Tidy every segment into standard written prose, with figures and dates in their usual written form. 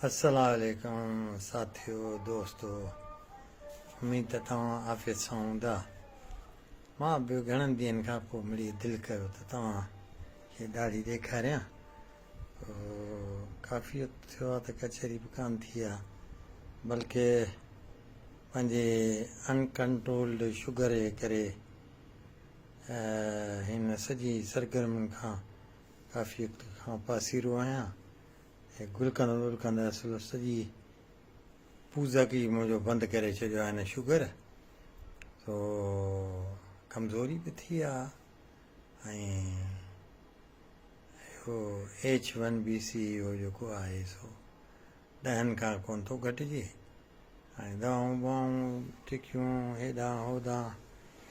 अस्सलाम वालेकुम साथियों दोस्तों, उम्मीद त तव्हां आफ़ियत सां हूंदा। मां बि घणनि ॾींहंनि खां पोइ मिड़ी दिलि कयो त तव्हांखे ॾाढी ॾेखारियां। काफ़ी वक़्तु थियो आहे त कचहरी बि कान थी आहे, बल्कि पंहिंजे अनकंट्रोल्ड शुगर जे करे हिन सॼी सरगर्मियुनि खां काफ़ी वक़्तु खां पासीरो आहियां। ऐं गुलकंद असुल सॼी पूजा की मुंहिंजो बंदि करे छॾियो आहे हिन शुगर। तो कमज़ोरी बि थी आहे ऐं इहो H1BC इहो जेको आहे सो 10 खां कोन थो घटिजे। ऐं दवाऊं ॿवाऊं टिकियूं हेॾां होॾां,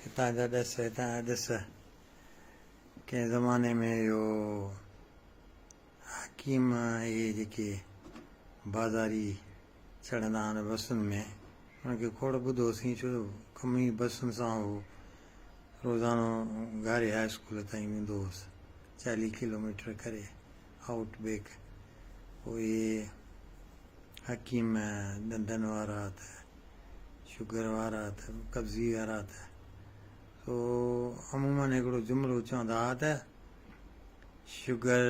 हितां जा ॾस हितां जा ॾस। कंहिं ज़माने में इहो हकीम इहे जेके बाज़ारी चढ़ंदा आहिनि बसुनि में, उनखे खोड़ ॿुधोसीं, छो कम ई बसुनि सां हो। रोज़ानो गारे हाई स्कूल ताईं वेंदो हुउसि 40 किलोमीटर करे आउटबेक। पोइ इहे हकीम ॾंदनि वारा त शुगर वारा त कब्ज़ी वारा त तो अमूमन हिकिड़ो जुमिलो चवंदा हुआ त शुगर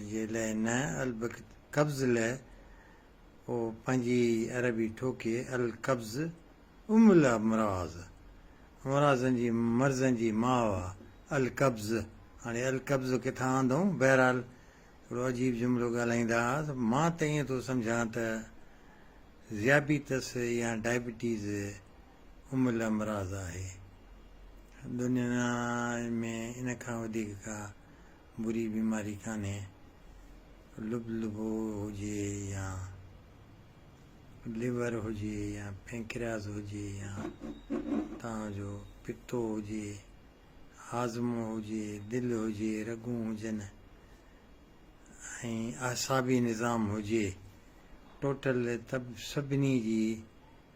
जे लाइ न अलबत् कब्ज़ लाइ पोइ पंहिंजी अरबी ठोके अल कब्ज़ उमुल अमराज़, अमराज़नि जी मर्ज़नि जी माउ आहे अल कब्ज़। हाणे अल कब्ज़ किथां आंदऊं? बहरहाल हिकिड़ो अजीब जुमिलो ॻाल्हाईंदा हुआ। मां त ईअं थो सम्झां त ज़ियाबीतस या डायबिटीज़ उमुल अमराज़ आहे। दुनिया में इन खां वधीक का बुरी बीमारी कान्हे। लुबलुबो हुजे या लिवर हुजे या पैंक्रियाज़ हुजे या तव्हांजो पितो हुजे, हाज़मो हुजे, दिलि हुजे, रगूं हुजनि ऐं आसाबी निज़ाम हुजे, टोटल सभिनी जी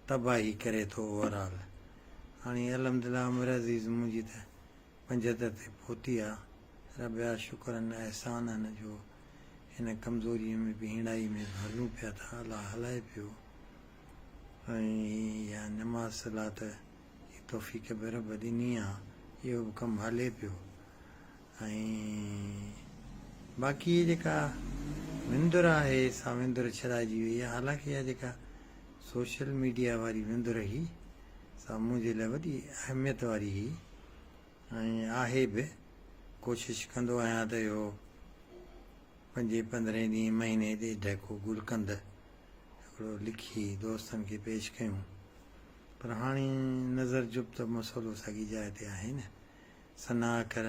तबाही करे थो ओवरऑल। हाणे अलहमदिल्ला उमिरि अज़ीज़ मुंहिंजी त 75 ते पहुती आहे। रब जा शुक्रनि अहसाननि जो हिन कमज़ोरीअ में बि हिणाई में हलूं पिया था, अलाह हलाए पियो। ऐं या नमाज़ सलात जी तौफ़ीक़ बि रब ॾिनी आहे, इहो बि कमु हले पियो। ऐं बाक़ी जेका विंदुर आहे सा विंदुर छॾाइजी वई आहे। हालांकि इहा जेका सोशल मीडिया वारी विंदुर हुई सा मुंहिंजे लाइ वॾी अहमियत वारी हुई ऐं आहे बि। कोशिशि कंदो आहियां त इहो 5-15 ॾींहं महीने ॾेढ को गुलकंद हिकिड़ो लिखी दोस्तनि खे पेश कयूं। पर हाणे नज़र जुब त मसइलो साॻी जाइ ते आहे न, सना अखर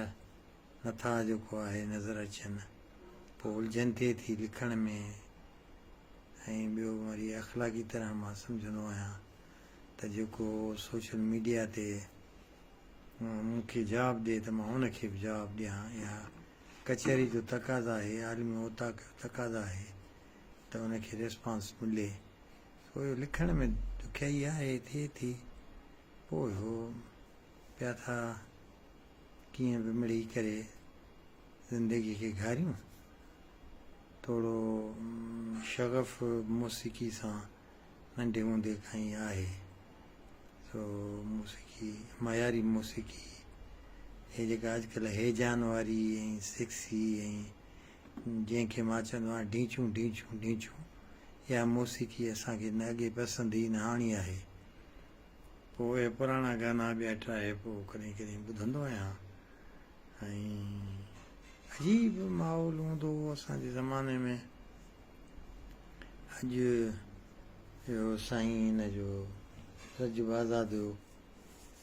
नथा जेको आहे नज़र अचनि, पोइ उलझन थिए थी लिखण में। ऐं ॿियो वरी अख़लाक़ी तरह मां सम्झंदो आहियां त जेको सोशल मीडिया ते मूंखे जवाबु ॾिए त मां हुनखे बि जवाबु ॾियां, या कचहरी जो तक़ाज़ा आहे, आलिमी ओताक जो तक़ाज़ा आहे त उनखे रिस्पॉन्स मिले। पोइ लिखण में ॾुखियाई आहे, थिए थी। पोइ हो पिया था कीअं बि मिड़ी करे ज़िंदगी खे घारियूं। थोरो शगफ़ मौसीक़ी सां नंढे हूंदे खां ई आहे। सो मौसीक़ी मयारी मौसीक़ी हे जेका अॼुकल्ह हेजान वारी ऐं सेक्सी ऐं जंहिंखे मां चवंदो आहियां ढींचूं ढींचूं ढींचूं, इहा मौसीक़ी असांखे न अॻे पसंदि ई न हाणी आहे। पोइ पुराणा गाना ॿिया ठाहे पोइ कॾहिं कॾहिं ॿुधंदो आहियां। ऐं अजीब माहौल हूंदो हो असांजे ज़माने में। अॼु इहो साईं हिन जो रजब आज़ाद जो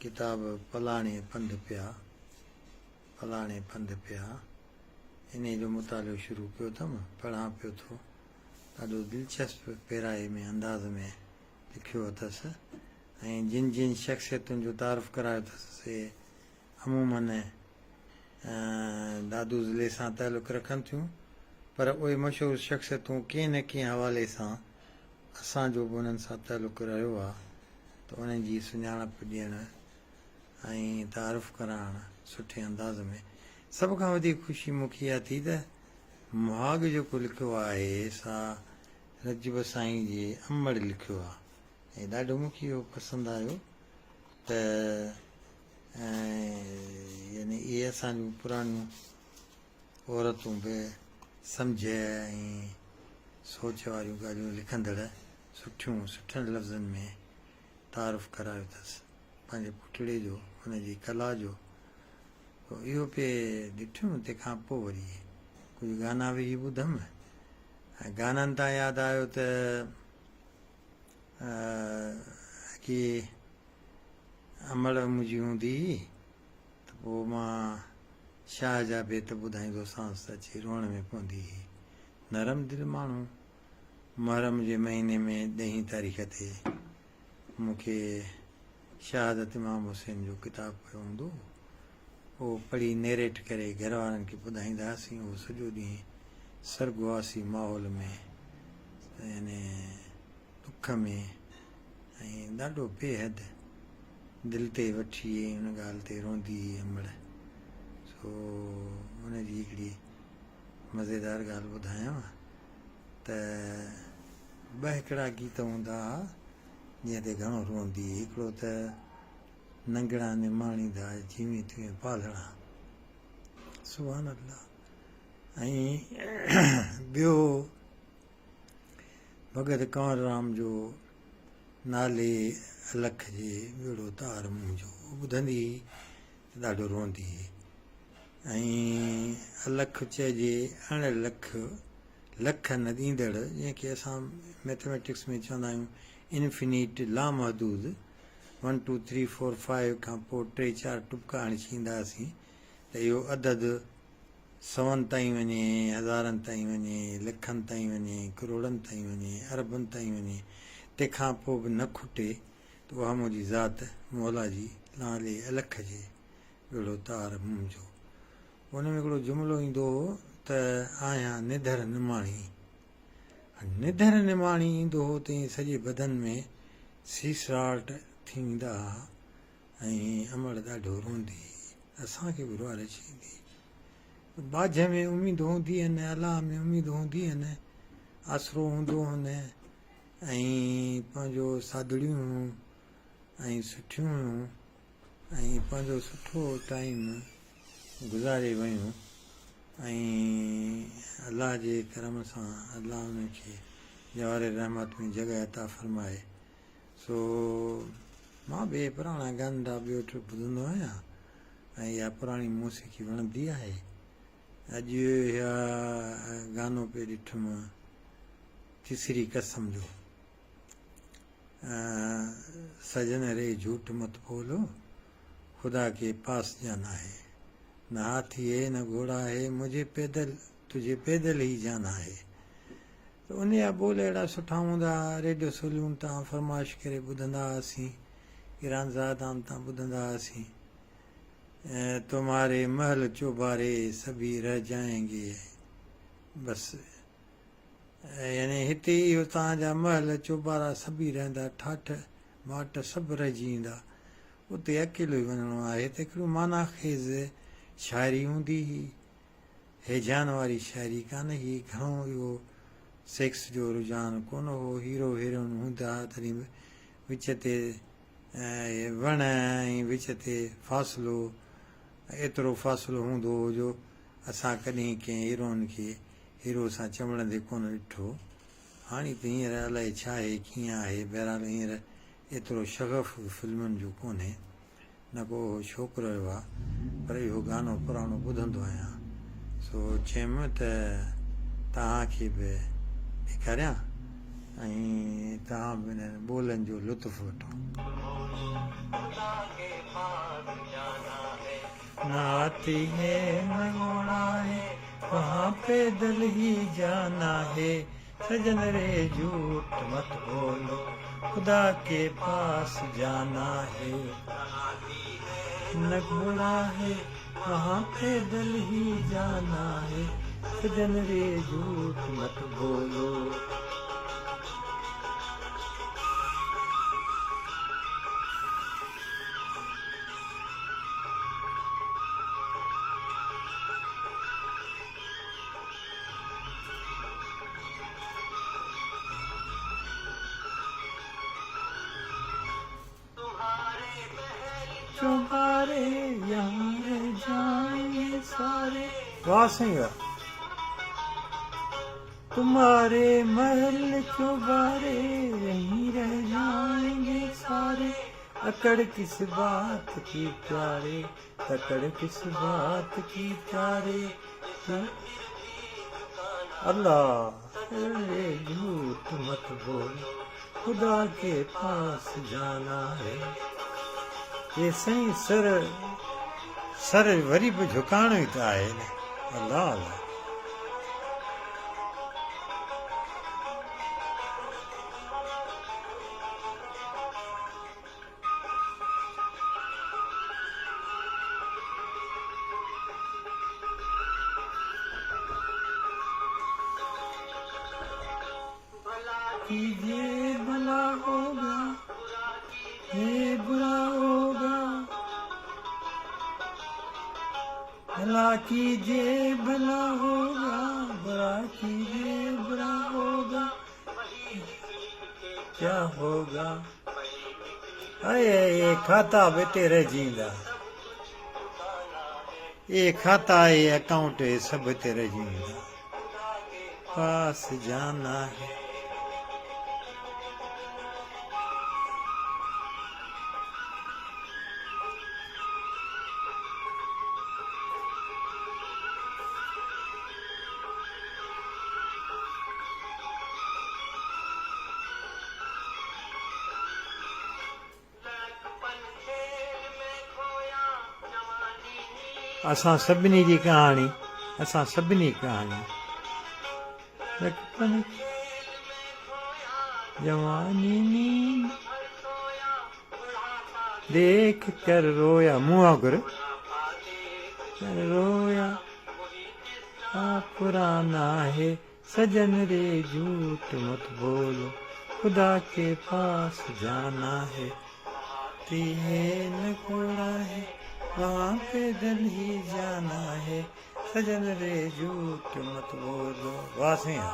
किताब पलाणे पंध पिया इन जो मुतालो शुरू कयो अथमि, पढ़ां पियो थो। ॾाढो दिलचस्प पैराए में अंदाज़ में लिखियो अथसि। ऐं जिन जिन शख़्सियतुनि जो तारुफ़ करायो अथसि से अमूमन दादू ज़िले सां तालुक़ु रखनि थियूं, पर उहे मशहूरु शख़्सियतूं कंहिं न कंहिं हवाले सां असांजो बि उन्हनि सां तालुक़ु रहियो आहे, त उन्हनि जी सुञाणप ॾियणु ऐं तारुफ़ कराइणु सुठे अंदाज़ में। सभ खां वधीक ख़ुशी मूंखे इहा थी त मुहाग जेको लिखियो आहे सा रजब साईं जे अमड़ लिखियो आहे ऐं ॾाढो मूंखे इहो पसंदि आयो त यानी इहे असांजूं पुराणियूं औरतूं बि सम्झ ऐं सोच वारियूं ॻाल्हियूं लिखंदड़ सुठनि लफ़्ज़नि में तारीफ़ करायो अथसि पंहिंजे पुटड़े जो हुनजी कला जो। इहो पिए ॾिठुमि तंहिंखां पोइ वरी कुझु गाना बि ॿुधमि ऐं गाननि तां यादि आयो त की अमड़ मुंहिंजी हूंदी हुई त पोइ मां शाह जा बेत ॿुधाईंदोसांसि त अची रोअण में पवंदी हुई। नरम दिलि माण्हू मुहर्रम जे महीने में 10 तारीख़ ते मूंखे शहादत इमाम हुसैन जो किताबु पियो हूंदो उहो पढ़ी नेरेट करे घर वारनि खे ॿुधाईंदा हुआसीं। उहो सॼो ॾींहुं स्वर्गवासी माहौल में यानी दुख में ऐं ॾाढो बेहदि दिलि ते वठी हुन ॻाल्हि ते रोंदी हुई अमड़। सो हुनजी हिकिड़ी मज़ेदार ॻाल्हि ॿुधायांव त 2 हिकिड़ा गीत हूंदा हुआ जीअं ते घणो रोंदी हुई। हिकिड़ो त नंगड़ा निमाणींदा जीवी तीअं पालणा सुभान अल्लाह ऐं ॿियो भगत कंवरराम जो नाले अलख जे ॿेड़ो तार मुंहिंजो ॿुधंदी त ॾाढो रोंदी हुई। ऐं अलख चइजे अण लख लख न ॾींदड़ जंहिंखे असां मैथमेटिक्स में चवंदा आहियूं इन्फिनिट लामहदूद 1 2 3 4 5 खां पोइ 3 4 टुपका हणींदा हुआसीं त इहो अदद 100 ताईं वञे, हज़ारनि ताईं वञे, लखनि ताईं वञे, करोड़नि ताईं वञे, अरबनि ताईं वञे, तंहिंखां पोइ बि न खुटे त उहा मुंहिंजी ज़ात मौला जी नाले अलख जे ॿेड़ो तार मुंहिंजो। उन में हिकिड़ो जुमिलो ईंदो हो त आहियां निधर निमाणी। निधर निमाणी ईंदो हो त सॼे बदन में सीसराट थींदा हुआ ऐं अमड़ ॾाढो रोंदी असांखे बि रुआर अची ईंदी। बाझ में उमेद हूंदी आहिनि, अलाह में उमेद हूंदी आहिनि, आसरो हूंदो हुन ऐं पंहिंजो सादड़ियूं ऐं सुठियूं ऐं पंहिंजो सुठो टाइम गुज़ारे वियूं ऐं अलाह जे करम सां अलाह उनखे जवार रहमत में जॻह अता फ़रमाए। सो मां बि पुराणा गाना ॿियो टियों ॿुधंदो आहियां ऐं इहा पुराणी मौसीक़ी वणंदी आहे। अॼु इहा गानो पियो ॾिठुमि तीसरी कसम जो सजन रे झूठ मत बोलो खुदा के पास जाना है, न हाथी है न घोड़ा है, मुझे पैदल तुझे पैदल ही जाना है। त उन जा बोल अहिड़ा सुठा हूंदा रेडियो सोलियूं तां फरमाइश करे ॿुधंदा हुआसीं, ईरान ज़ादान तां ॿुधंदा हुआसीं। तुम्हारे महल चौबारे सभी रह जाएंगे बसि यानी हिते इहो तव्हांजा महल चौबारा सभी रहंदा, ठाठ माट सभु रहिजी ईंदा, उते अकेलो ई वञिणो आहे। हिते हिकिड़ो माना ख़ेज़ शाइरी हूंदी हुई, हेजान वारी शाइरी कान हुई, घणो इहो सेक्स जो रुझान कोन हो, हीरो हीरोइन हूंदा तॾहिं बि विच ते वण ऐं विच ते फ़ासिलो, एतिरो फ़ासिलो हूंदो हो जो असां कॾहिं कंहिं हीरोइन खे हीरो सां चंबड़ंदे कोन ॾिठो। हाणे त हींअर अलाए छा आहे कीअं आहे, बहरहाल हींअर एतिरो शगफ़ फिल्मुनि जो कोन्हे, न को छोकिरो रहियो आहे, पर इहो गानो पुराणो ॿुधंदो आहियां। सो चयमि त तव्हांखे बि ॾेखारियां ऐं तव्हां बि हिन ॿोलनि जो लुत्फ़ु वठो। नाती है न घोड़ा है वहाँ पैदल ही जाना है, सजन रे झूठ मत बोलो खुदा के पास जाना है, न घोड़ा है वहाँ पैदल ही जाना है, सजन रे झूठ मत बोलो। वाह सिंह तुम्हारे महल चौबारे यहीं रह जाएंगे सारे अकड़ किस बात की प्यारे तकड़ किस बात की प्यारे अल्लाह झूठ मत बोल खुदा के पास जाना है ये सही सर वरी बि झुकाइणो ई त आहे न अल्लाह अल्लाह कीजिए भला होगा ये बुरा होगा भला कीजिए भला होगा बुरा कीजिए बुरा होगा क्या होगा अरे ये खाता बेटे रह जींदा ये खाता ये अकाउंट ये सब तेरे जींदा पास जाना है असां सभिनी जी कहाणी असां सभिनी कहाणी जवानी नींद देख कर रोया मुँह गुर रोया पुराना है सजन रे झूठ मत बोलो खुदा के पास जाना है तेल घोड़ा है वहाँ पैदल ही जाना है सजन रे झूठ मत बोलो वासिया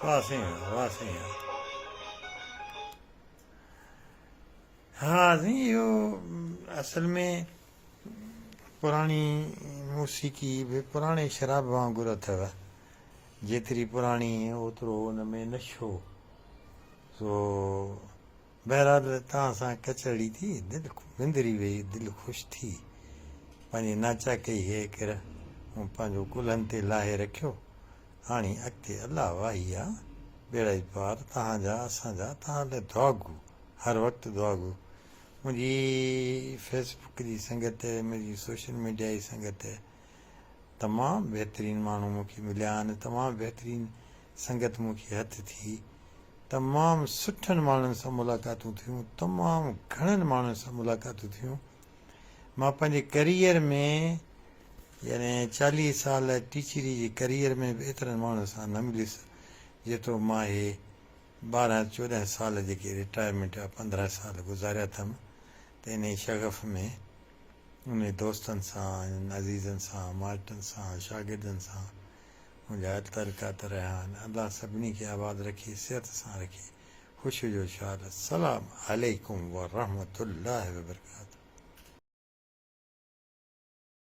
वासिया वासिया हाँ जी यो असल में पुरानी मौसीकी भी पुराने शराब वांगुरु अथव जेतिरी पुराणी ओतिरो उन में नशो सो बहरहाल तव्हां सां कचड़ी थी दिलि विंदरी वई दिलि ख़ुशि थी पंहिंजी नाचा कई हे कर ऐं पंहिंजो कुल्हनि ते लाहे रखियो हाणे अॻिते अलाह वाही आहे बेड़ा ई पार तव्हांजा असांजा तव्हां लाइ दुआगू हर वक़्तु दुआगू मुंहिंजी फेसबुक जी संगत मुंहिंजी सोशल मीडिया जी संगत तमामु बहितरीनु माण्हू मूंखे मिलिया आहिनि तमामु बहितरीनु संगत मूंखे हथु थी तमामु सुठनि माण्हुनि सां मुलाक़ातूं थियूं तमामु घणनि माण्हुनि सां मुलाक़ातूं थियूं मां पंहिंजे करियर में यानी 40 साल टीचरी जी करियर में बि एतिरनि माण्हुनि सां न मिलियुसि जेतिरो मां हे 12-14 साल जेके रिटायरमेंट जा 15 साल गुज़ारिया अथमि त इन शगफ़ में उन दोस्तनि सां अज़ीज़नि सां माइटनि सां शागिर्दनि सां मुंहिंजा तलकात रहिया आहिनि अलाह सभिनी खे आबाद रखे सिहत सां रखे ख़ुशी जो शार अस्सलाम अलैकुम व रहमतुल्लाहि व बरकातहू